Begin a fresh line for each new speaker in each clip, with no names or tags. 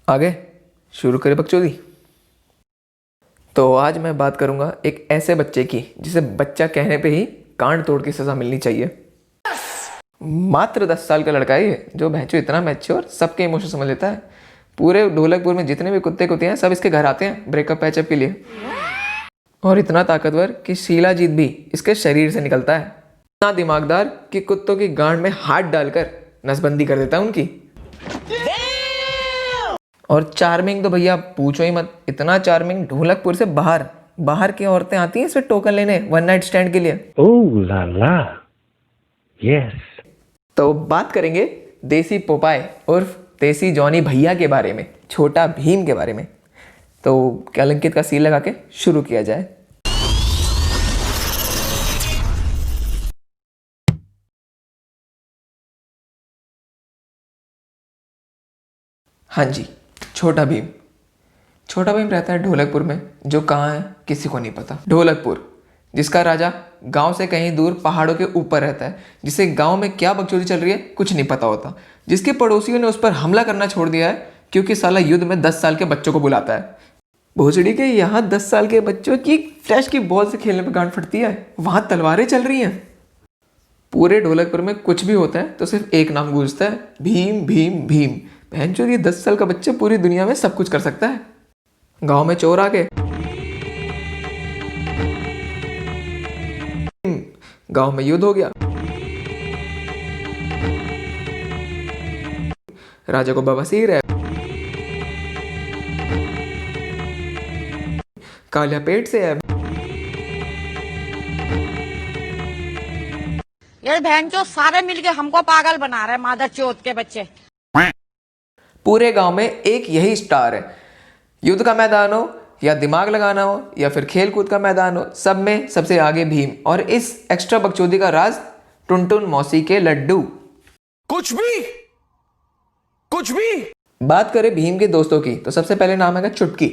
आगे शुरू करें बकचोदी। तो आज मैं बात करूंगा एक ऐसे बच्चे की जिसे बच्चा कहने पे ही कान तोड़ की सजा मिलनी चाहिए। मात्र 10 साल का लड़का है ये, जो भैंचो इतना मैच्योर, सबके इमोशन समझ लेता है। पूरे ढोलकपुर में जितने भी कुत्ते कुत्ते हैं सब इसके घर आते हैं ब्रेकअप पैचअप के लिए। और इतना ताकतवर कि शीलाजीत भी इसके शरीर से निकलता है। इतना दिमागदार कि कुत्तों की गांड में हाथ डालकर नसबंदी कर देता है उनकी। और चार्मिंग तो भैया पूछो ही मत, इतना चार्मिंग ढोलकपुर से बाहर बाहर की औरतें आती हैं इसे टोकन लेने वन नाइट स्टैंड के लिए।
ओह ला ला, यस।
तो बात करेंगे देसी पोपाय उर्फ देसी जॉनी भैया के बारे में, छोटा भीम के बारे में। तो कलंकित का सील लगा के शुरू किया जाए। हाँ जी, छोटा भीम। छोटा भीम रहता है ढोलकपुर में, जो कहाँ है किसी को नहीं पता। ढोलकपुर, जिसका राजा गांव से कहीं दूर पहाड़ों के ऊपर रहता है, जिसे गांव में क्या बकचोदी चल रही है कुछ नहीं पता होता, जिसके पड़ोसियों ने उस पर हमला करना छोड़ दिया है क्योंकि साला युद्ध में 10 साल के बच्चों को बुलाता है। भोसड़ी के यहाँ 10 साल के बच्चों की फ्लैश की बॉल से खेलने पर गांड फटती है, वहाँ तलवारें चल रही हैं। पूरे ढोलकपुर में कुछ भी होता है तो सिर्फ एक नाम गूंजता है, भीम भीम भीम। भैंचो ये 10 साल का बच्चा पूरी दुनिया में सब कुछ कर सकता है। गांव में चोर आ गए, गांव में युद्ध हो गया, राजा को बवासीर है, कालिया पेट से है।
ये बहनचोद सारे मिलके हमको पागल बना रहे हैं, मादर चौथ के बच्चे।
पूरे गांव में एक यही स्टार है। युद्ध का मैदान हो या दिमाग लगाना हो या फिर खेल कूद का मैदान हो, सब में सबसे आगे भीम। और इस एक्स्ट्रा बकचोदी का राज टुनटुन मौसी के लड्डू।
कुछ भी।
बात करें भीम के दोस्तों की तो सबसे पहले नाम है चुटकी।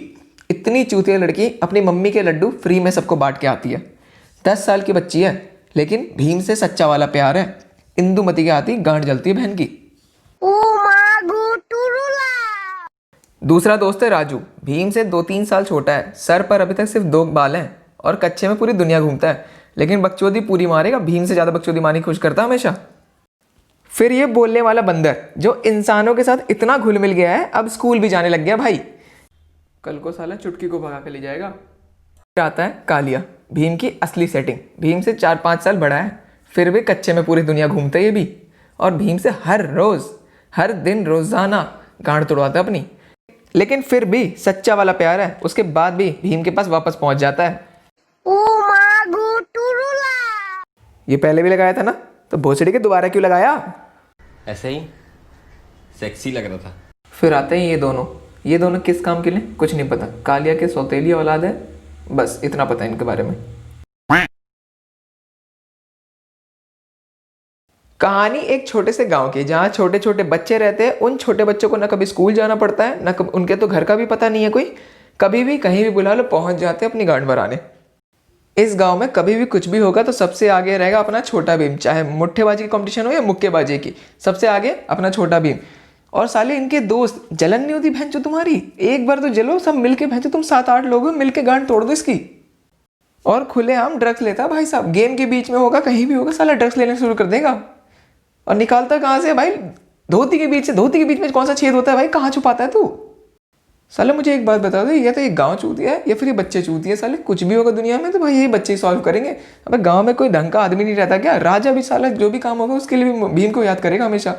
इतनी चूतिया लड़की अपनी मम्मी के लड्डू फ्री में सबको बांट के आती है। 10 साल की बच्ची है लेकिन भीम से सच्चा वाला प्यार है। इंदुमती के आती गांड जलती है बहन की। दूसरा दोस्त है राजू, भीम से 2-3 साल छोटा है। सर पर अभी तक सिर्फ 2 बाल हैं और कच्चे में पूरी दुनिया घूमता है, लेकिन बकचोदी पूरी मारेगा। भीम से ज़्यादा बकचोदी मारनी खुश करता है हमेशा। फिर ये बोलने वाला बंदर जो इंसानों के साथ इतना घुल मिल गया है, अब स्कूल भी जाने लग गया भाई। कल को साला चुटकी को भगा के ले जाएगा। फिर आता है कालिया, भीम की असली सेटिंग। भीम से 4-5 साल बड़ा है, फिर भी कच्चे में पूरी दुनिया घूमता है ये भी। और भीम से हर दिन रोजाना गांड तोड़वाता है अपनी, लेकिन फिर भी सच्चा वाला प्यार है। उसके बाद भी भीम के पास वापस पहुंच जाता है। ये पहले भी लगाया था ना, तो भोसड़ी के दोबारा क्यों लगाया?
ऐसे ही सेक्सी लग रहा था।
फिर आते हैं ये दोनों किस काम के लिए कुछ नहीं पता। कालिया के सौतेली औलाद है, बस इतना पता है इनके बारे में। कहानी एक छोटे से गांव की, जहाँ छोटे छोटे बच्चे रहते हैं। उन छोटे बच्चों को ना कभी स्कूल जाना पड़ता है, ना उनके तो घर का भी पता नहीं है कोई। कभी भी कहीं भी बुला लो पहुंच जाते हैं अपनी गांड भराने। इस गांव में कभी भी कुछ भी होगा तो सबसे आगे रहेगा अपना छोटा भीम। चाहे मुट्ठेबाजी की कंपटीशन हो या मुक्केबाजी की, सबसे आगे अपना छोटा भीम। और साले इनके दोस्त, जलन नहीं होती भैंचो तुम्हारी? एक बार तो जलो सब मिलके। भैंचो तुम 7-8 लोग हो, मिलके गांड तोड़ दो इसकी। और खुलेआम ड्रग्स लेता भाई साहब, गेम के बीच में होगा कहीं भी होगा, साला ड्रग्स लेने शुरू कर देगा। और निकालता कहाँ से भाई? धोती के बीच से। धोती के बीच में कौन सा छेद होता है भाई? कहाँ छुपाता है तू? साले मुझे एक बात बता दो, या तो ये गांव चूतिया है या फिर ये बच्चे चूतिया है। साले कुछ भी होगा दुनिया में तो भाई ये बच्चे ही सॉल्व करेंगे। अबे गांव में कोई ढंग का आदमी नहीं रहता क्या? राजा भी साला जो भी काम होगा उसके लिए भी भीम को याद करेगा हमेशा।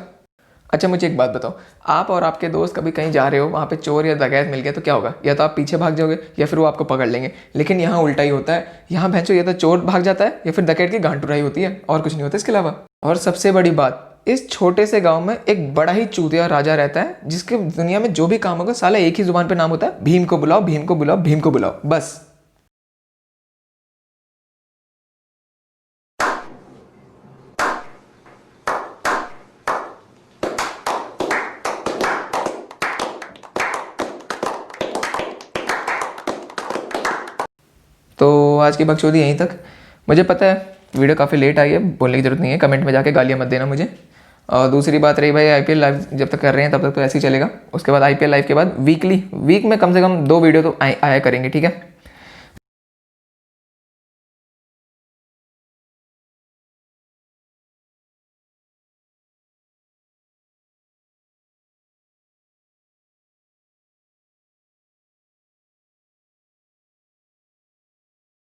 अच्छा मुझे एक बात बताओ, आप और आपके दोस्त कभी कहीं जा रहे हो, वहाँ पे चोर या डकैत मिल गया तो क्या होगा? या तो आप पीछे भाग जाओगे या फिर वो आपको पकड़ लेंगे। लेकिन यहाँ उल्टा ही होता है। यहाँ भैंचो या तो चोर भाग जाता है या फिर डकैत की गांड टुराई होती है, और कुछ नहीं होता इसके अलावा। और सबसे बड़ी बात, इस छोटे से गांव में एक बड़ा ही चूतिया राजा रहता है, जिसके दुनिया में जो भी काम होगा साला एक ही जुबान पे नाम होता है, भीम को बुलाओ, भीम को बुलाओ, भीम को बुलाओ, बस। तो आज की बकचोदी यहीं तक। मुझे पता है वीडियो काफ़ी लेट आई है, बोलने की जरूरत नहीं है, कमेंट में जाके गालियाँ मत देना मुझे। और दूसरी बात रही भाई आईपीएल लाइव जब तक कर रहे हैं तब तक तो ऐसे ही चलेगा। उसके बाद आईपीएल लाइव के बाद वीक में कम से कम 2 वीडियो तो आया करेंगे, ठीक है।